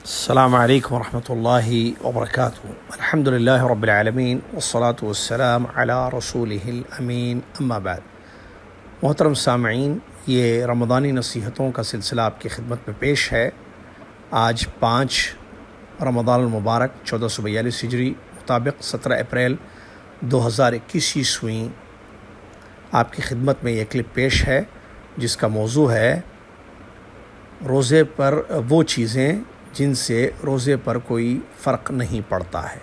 السلام علیکم ورحمۃ اللہ وبرکاتہ۔ الحمد للہ رب العالمین والصلاة والسلام علی رسولہ الامین، اما بعد۔ محترم سامعین، یہ رمضانی نصیحتوں کا سلسلہ آپ کی خدمت میں پیش ہے۔ آج 5 رمضان المبارک 1442 ہجری مطابق 17 اپریل 2021 عیسوی آپ کی خدمت میں یہ کلپ پیش ہے جس کا موضوع ہے روزے پر وہ چیزیں جن سے روزے پر کوئی فرق نہیں پڑتا ہے۔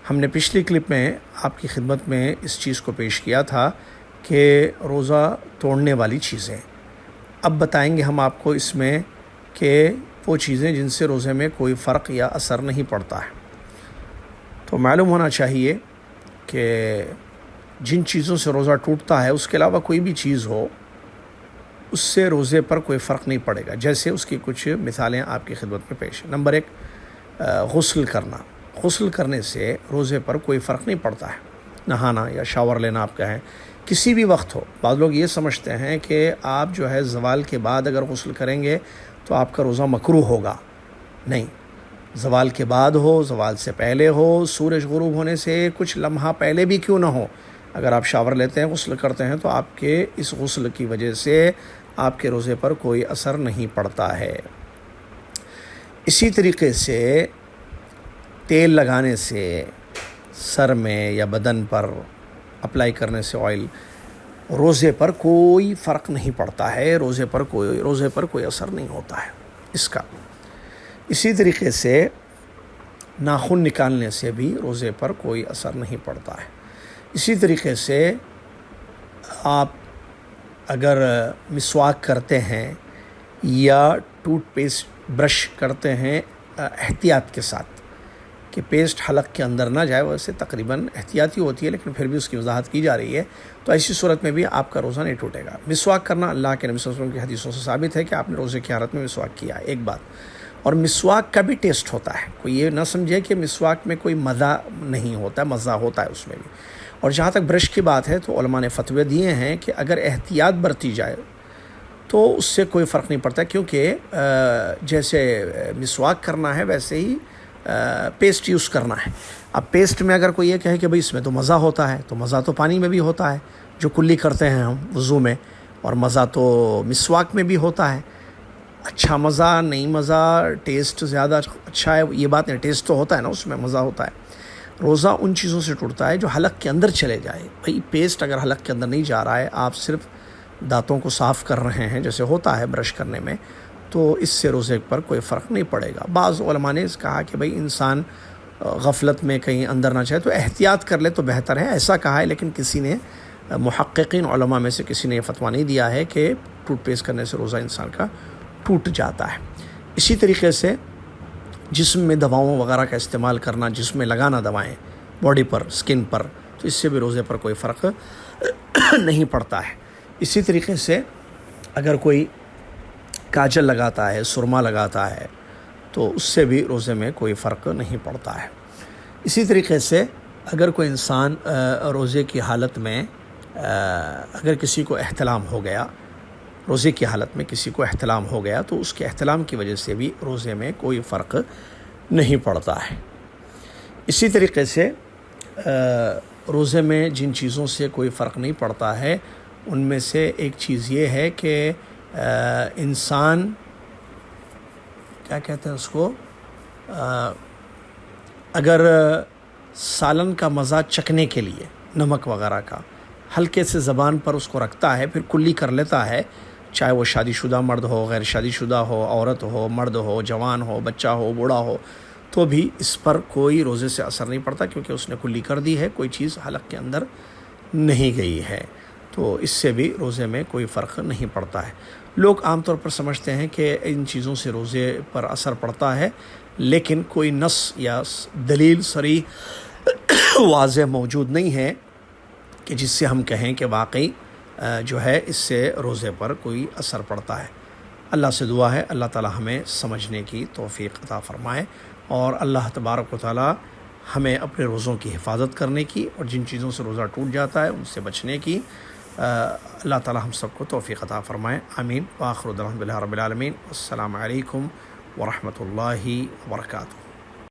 ہم نے پچھلی کلپ میں آپ کی خدمت میں اس چیز کو پیش کیا تھا کہ روزہ توڑنے والی چیزیں، اب بتائیں گے ہم آپ کو اس میں کہ وہ چیزیں جن سے روزے میں کوئی فرق یا اثر نہیں پڑتا ہے۔ تو معلوم ہونا چاہیے کہ جن چیزوں سے روزہ ٹوٹتا ہے اس کے علاوہ کوئی بھی چیز ہو اس سے روزے پر کوئی فرق نہیں پڑے گا، جیسے اس کی کچھ مثالیں آپ کی خدمت میں پیش ہیں۔ نمبر 1، غسل کرنا۔ غسل کرنے سے روزے پر کوئی فرق نہیں پڑتا ہے۔ نہانا یا شاور لینا آپ کہیں، کسی بھی وقت ہو۔ بعض لوگ یہ سمجھتے ہیں کہ آپ جو ہے زوال کے بعد اگر غسل کریں گے تو آپ کا روزہ مکروہ ہوگا۔ نہیں، زوال کے بعد ہو، زوال سے پہلے ہو، سورج غروب ہونے سے کچھ لمحہ پہلے بھی کیوں نہ ہو، اگر آپ شاور لیتے ہیں، غسل کرتے ہیں، تو آپ کے اس غسل کی وجہ سے آپ کے روزے پر کوئی اثر نہیں پڑتا ہے۔ اسی طریقے سے تیل لگانے سے سر میں یا بدن پر اپلائی کرنے سے آئل، روزے پر کوئی فرق نہیں پڑتا ہے، روزے پر کوئی اثر نہیں ہوتا ہے اس کا۔ اسی طریقے سے ناخن نکالنے سے بھی روزے پر کوئی اثر نہیں پڑتا ہے۔ اسی طریقے سے آپ اگر مسواک کرتے ہیں یا ٹوتھ پیسٹ برش کرتے ہیں احتیاط کے ساتھ کہ پیسٹ حلق کے اندر نہ جائے، ویسے تقریباً احتیاطی ہوتی ہے لیکن پھر بھی اس کی وضاحت کی جا رہی ہے، تو ایسی صورت میں بھی آپ کا روزہ نہیں ٹوٹے گا۔ مسواک کرنا اللہ کے نبی صلی اللہ علیہ وسلم کی حدیثوں سے ثابت ہے کہ آپ نے روزے کی حالت میں مسواک کیا ہے، ایک بات۔ اور مسواک کا بھی ٹیسٹ ہوتا ہے، کوئی یہ نہ سمجھے کہ مسواک میں کوئی مزہ نہیں ہوتا، مزہ ہوتا ہے اس میں بھی۔ اور جہاں تک برش کی بات ہے تو علماء نے فتوے دیے ہیں کہ اگر احتیاط برتی جائے تو اس سے کوئی فرق نہیں پڑتا، کیونکہ جیسے مسواک کرنا ہے ویسے ہی پیسٹ یوز کرنا ہے۔ اب پیسٹ میں اگر کوئی یہ کہے کہ بھئی اس میں تو مزہ ہوتا ہے، تو مزہ تو پانی میں بھی ہوتا ہے جو کلی کرتے ہیں ہم وضو میں، اور مزہ تو مسواک میں بھی ہوتا ہے۔ اچھا مزہ، نہیں مزہ، ٹیسٹ زیادہ اچھا ہے، یہ بات نہیں، ٹیسٹ تو ہوتا ہے نا، اس میں مزہ ہوتا ہے۔ روزہ ان چیزوں سے ٹوٹتا ہے جو حلق کے اندر چلے جائے۔ بھئی پیسٹ اگر حلق کے اندر نہیں جا رہا ہے، آپ صرف دانتوں کو صاف کر رہے ہیں جیسے ہوتا ہے برش کرنے میں، تو اس سے روزے پر کوئی فرق نہیں پڑے گا۔ بعض علماء نے کہا کہ بھئی انسان غفلت میں کہیں اندر نہ جائے تو احتیاط کر لے تو بہتر ہے، ایسا کہا ہے، لیکن کسی نے محققین علماء میں سے کسی نے یہ فتویٰ نہیں دیا ہے کہ ٹوتھ پیسٹ کرنے سے روزہ انسان کا ٹوٹ جاتا ہے۔ اسی طریقے سے جسم میں دواؤں وغیرہ کا استعمال کرنا، جسم میں لگانا دوائیں باڈی پر، سکن پر، تو اس سے بھی روزے پر کوئی فرق نہیں پڑتا ہے۔ اسی طریقے سے اگر کوئی کاجل لگاتا ہے، سرما لگاتا ہے، تو اس سے بھی روزے میں کوئی فرق نہیں پڑتا ہے۔ اسی طریقے سے اگر کوئی انسان روزے کی حالت میں اگر کسی کو احتلام ہو گیا، روزے کی حالت میں کسی کو احتلام ہو گیا، تو اس کے احتلام کی وجہ سے بھی روزے میں کوئی فرق نہیں پڑتا ہے۔ اسی طریقے سے روزے میں جن چیزوں سے کوئی فرق نہیں پڑتا ہے ان میں سے ایک چیز یہ ہے کہ انسان کیا کہتے ہیں اس کو، اگر سالن کا مزہ چکھنے کے لیے نمک وغیرہ کا ہلکے سے زبان پر اس کو رکھتا ہے، پھر کلی کر لیتا ہے، چاہے وہ شادی شدہ مرد ہو، غیر شادی شدہ ہو، عورت ہو، مرد ہو، جوان ہو، بچہ ہو، بوڑھا ہو، تو بھی اس پر کوئی روزے سے اثر نہیں پڑتا، کیونکہ اس نے کلی کر دی ہے، کوئی چیز حلق کے اندر نہیں گئی ہے، تو اس سے بھی روزے میں کوئی فرق نہیں پڑتا ہے۔ لوگ عام طور پر سمجھتے ہیں کہ ان چیزوں سے روزے پر اثر پڑتا ہے، لیکن کوئی نص یا دلیل صریح واضح موجود نہیں ہے کہ جس سے ہم کہیں کہ واقعی جو ہے اس سے روزے پر کوئی اثر پڑتا ہے۔ اللہ سے دعا ہے اللہ تعالی ہمیں سمجھنے کی توفیق عطا فرمائے، اور اللہ تبارک و تعالی ہمیں اپنے روزوں کی حفاظت کرنے کی اور جن چیزوں سے روزہ ٹوٹ جاتا ہے ان سے بچنے کی اللہ تعالی ہم سب کو توفیق عطا فرمائے، آمین۔ وآخر دعوانا الحمد للہ رب العالمین۔ السلام علیکم ورحمۃ اللہ وبرکاتہ.